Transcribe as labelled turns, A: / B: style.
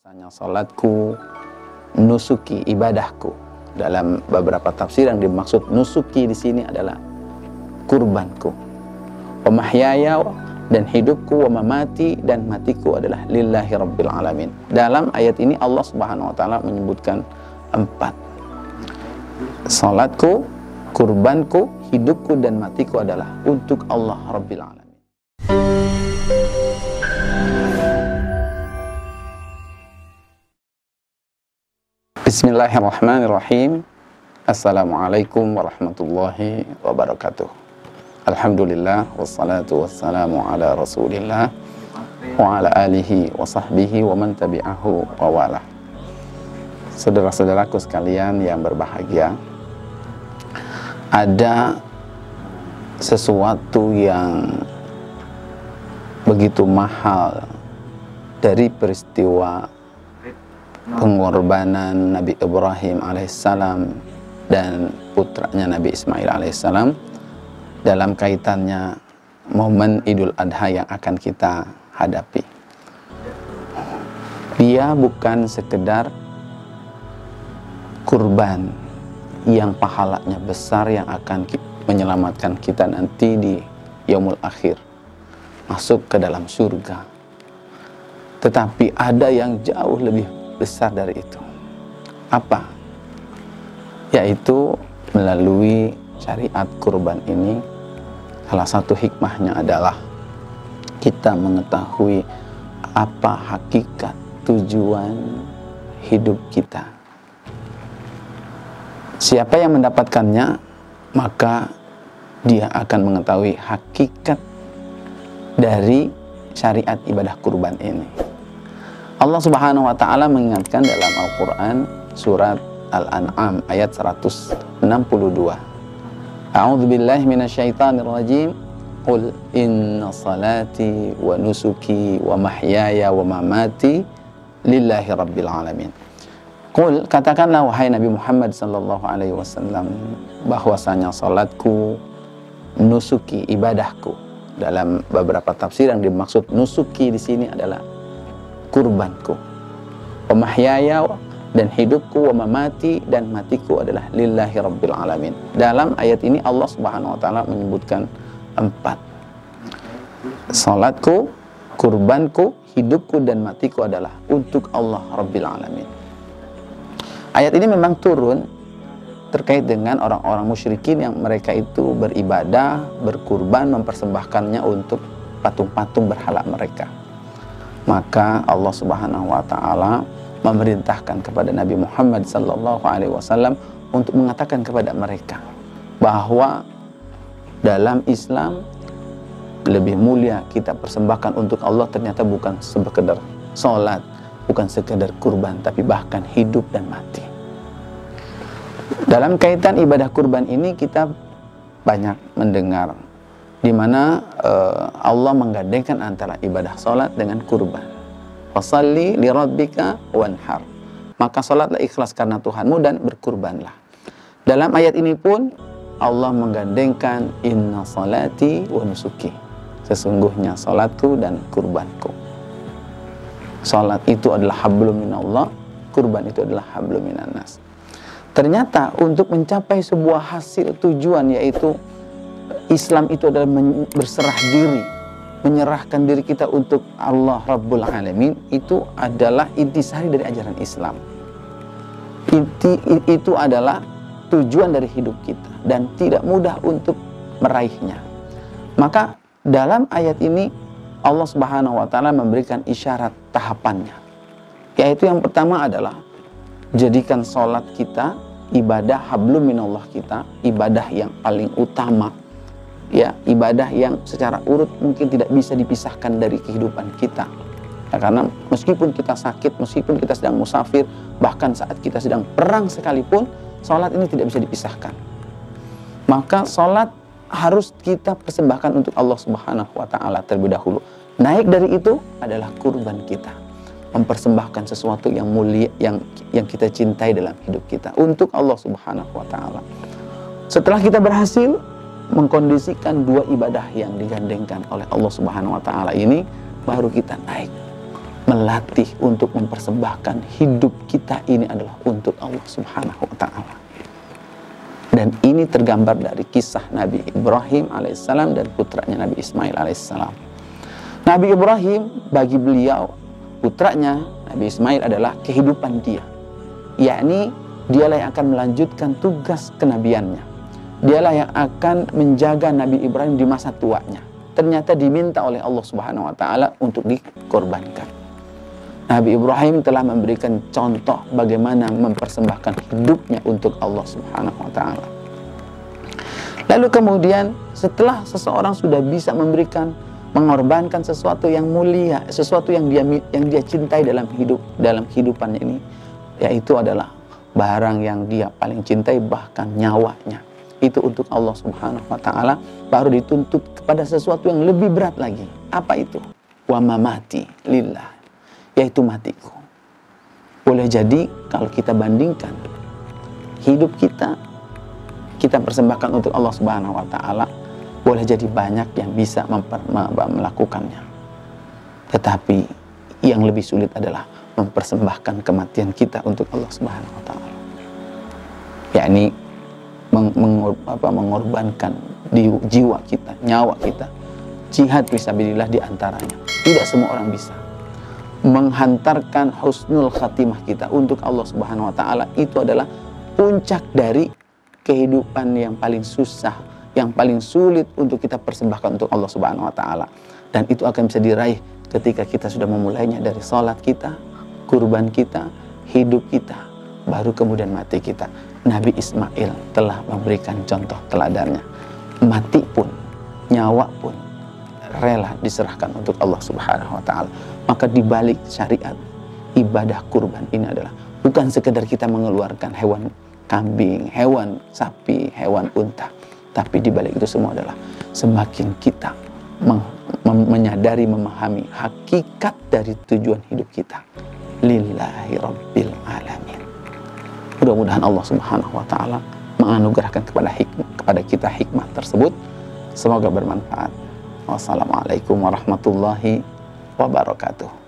A: bahwasanya salatku, nusuki, ibadahku. Dalam beberapa tafsir yang dimaksud nusuki di sini adalah kurbanku. Wa mahyaya, dan hidupku, wa mamati, dan matiku adalah lillahi rabbil alamin. Dalam ayat ini Allah Subhanahu wa taala menyebutkan 4. Salatku, kurbanku, hidupku, dan matiku adalah untuk Allah Rabbil alamin. Bismillahirrahmanirrahim. Assalamualaikum warahmatullahi wabarakatuh. Alhamdulillah, wassalatu wassalamu ala rasulillah wa ala alihi wa sahbihi wa man tabi'ahu wa wala. Saudara-saudaraku sekalian yang berbahagia, ada sesuatu yang begitu mahal dari peristiwa pengorbanan Nabi Ibrahim alaihissalam dan putranya Nabi Ismail alaihissalam dalam kaitannya momen Idul Adha yang akan kita hadapi. Dia bukan sekedar kurban yang pahalanya besar yang akan menyelamatkan kita nanti di yaumul akhir, masuk ke dalam surga. Tetapi ada yang jauh lebih besar dari itu. Apa? Yaitu melalui syariat kurban ini, salah satu hikmahnya adalah kita mengetahui apa hakikat tujuan hidup kita. Siapa yang mendapatkannya, maka dia akan mengetahui hakikat dari syariat ibadah kurban ini. Allah Subhanahu wa taala mengingatkan dalam Al-Qur'an surat Al-An'am ayat 162. A'udzubillahi minasyaitonir rajim. Qul inna salati wa nusuki wa mahyaya wa mamati lillahi rabbil alamin. Qul, katakanlah wahai Nabi Muhammad sallallahu alaihi wasallam, bahwasanya salatku, nusuki, ibadahku. Dalam beberapa tafsir yang dimaksud nusuki di sini adalah kurbanku, wa mahyaya, dan hidupku, wa mamati, dan matiku adalah lillahi rabbil alamin. Dalam ayat ini Allah Subhanahu wa taala menyebutkan 4. Salatku, kurbanku, hidupku, dan matiku adalah untuk Allah Rabbil alamin. Ayat ini memang turun terkait dengan orang-orang musyrikin yang mereka itu beribadah, berkurban, mempersembahkannya untuk patung-patung berhala mereka. Maka Allah Subhanahu wa taala memerintahkan kepada Nabi Muhammad sallallahu alaihi wasallam untuk mengatakan kepada mereka bahwa dalam Islam lebih mulia kita persembahkan untuk Allah ternyata bukan sekedar salat, bukan sekedar kurban, tapi bahkan hidup dan mati. Dalam kaitan ibadah kurban ini kita banyak mendengar di mana Allah menggandengkan antara ibadah salat dengan kurban. Fashalli li rabbika wanhar. Maka salatlah ikhlas karena Tuhanmu dan berkurbanlah. Dalam ayat ini pun Allah menggandengkan inna salati wa nusuki. Sesungguhnya salatku dan kurbanku. Salat itu adalah hablum minallah, kurban itu adalah hablum minannas. Ternyata untuk mencapai sebuah hasil tujuan, yaitu Islam itu adalah berserah diri, menyerahkan diri kita untuk Allah Rabbul Alamin, itu adalah intisari dari ajaran Islam. Itu adalah tujuan dari hidup kita dan tidak mudah untuk meraihnya. Maka dalam ayat ini Allah Subhanahu wa taala memberikan isyarat tahapannya. Yaitu yang pertama adalah jadikan salat kita ibadah hablum minallah kita, ibadah yang paling utama. Ya, ibadah yang secara urut mungkin tidak bisa dipisahkan dari kehidupan kita. Ya, karena meskipun kita sakit, meskipun kita sedang musafir, bahkan saat kita sedang perang sekalipun, salat ini tidak bisa dipisahkan. Maka salat harus kita persembahkan untuk Allah Subhanahu wa taala terlebih dahulu. Naik dari itu adalah kurban kita. Mempersembahkan sesuatu yang mulia yang kita cintai dalam hidup kita untuk Allah Subhanahu wa taala. Setelah kita berhasil mengkondisikan dua ibadah yang digandengkan oleh Allah Subhanahu wa taala ini, baru kita naik melatih untuk mempersembahkan hidup kita ini adalah untuk Allah Subhanahu wa Ta'ala. Dan ini tergambar dari kisah Nabi Ibrahim alaihissalam dan putranya Nabi Ismail alaihissalam. Nabi Ibrahim, bagi beliau, putranya Nabi Ismail adalah kehidupan dia, yakni dialah yang akan melanjutkan tugas kenabiannya. Dialah yang akan menjaga Nabi Ibrahim di masa tuanya. Ternyata diminta oleh Allah Subhanahu wa Ta'ala untuk dikorbankan. Nabi Ibrahim telah memberikan contoh bagaimana mempersembahkan hidupnya untuk Allah Subhanahu wa Ta'ala. Lalu kemudian setelah seseorang sudah bisa mengorbankan sesuatu yang mulia, sesuatu yang dia cintai dalam kehidupannya ini, yaitu adalah barang yang dia paling cintai, bahkan nyawanya, itu untuk Allah Subhanahu wa Ta'ala, baru dituntut kepada sesuatu yang lebih berat lagi. Apa itu? Wa mamati lillah, yaitu matiku. Boleh jadi kalau kita bandingkan hidup kita persembahkan untuk Allah Subhanahu wa Ta'ala, boleh jadi banyak yang bisa melakukannya. Tetapi yang lebih sulit adalah mempersembahkan kematian kita untuk Allah Subhanahu wa Ta'ala, yakni mengorbankan jiwa kita, nyawa kita, jihad fisabilillah di antaranya. Tidak semua orang bisa. Menghantarkan husnul khatimah kita untuk Allah Subhanahu wa Ta'ala, itu adalah puncak dari kehidupan yang paling susah, yang paling sulit untuk kita persembahkan untuk Allah Subhanahu wa Ta'ala. Dan itu akan bisa diraih ketika kita sudah memulainya dari salat kita, kurban kita, hidup kita, baru kemudian mati kita. Nabi Ismail telah memberikan contoh teladannya. Mati pun, nyawa pun rela diserahkan untuk Allah Subhanahu wa Ta'ala. Maka dibalik syariat ibadah kurban ini adalah bukan sekedar kita mengeluarkan hewan kambing, hewan sapi, hewan unta, tapi dibalik itu semua adalah semakin kita menyadari, memahami hakikat dari tujuan hidup kita. Lillahi Rabbil Alamin. Mudah-mudahan Allah Subhanahu wa Ta'ala menganugerahkan kepada kita hikmah tersebut. Semoga bermanfaat. Wassalamualaikum warahmatullahi wabarakatuh.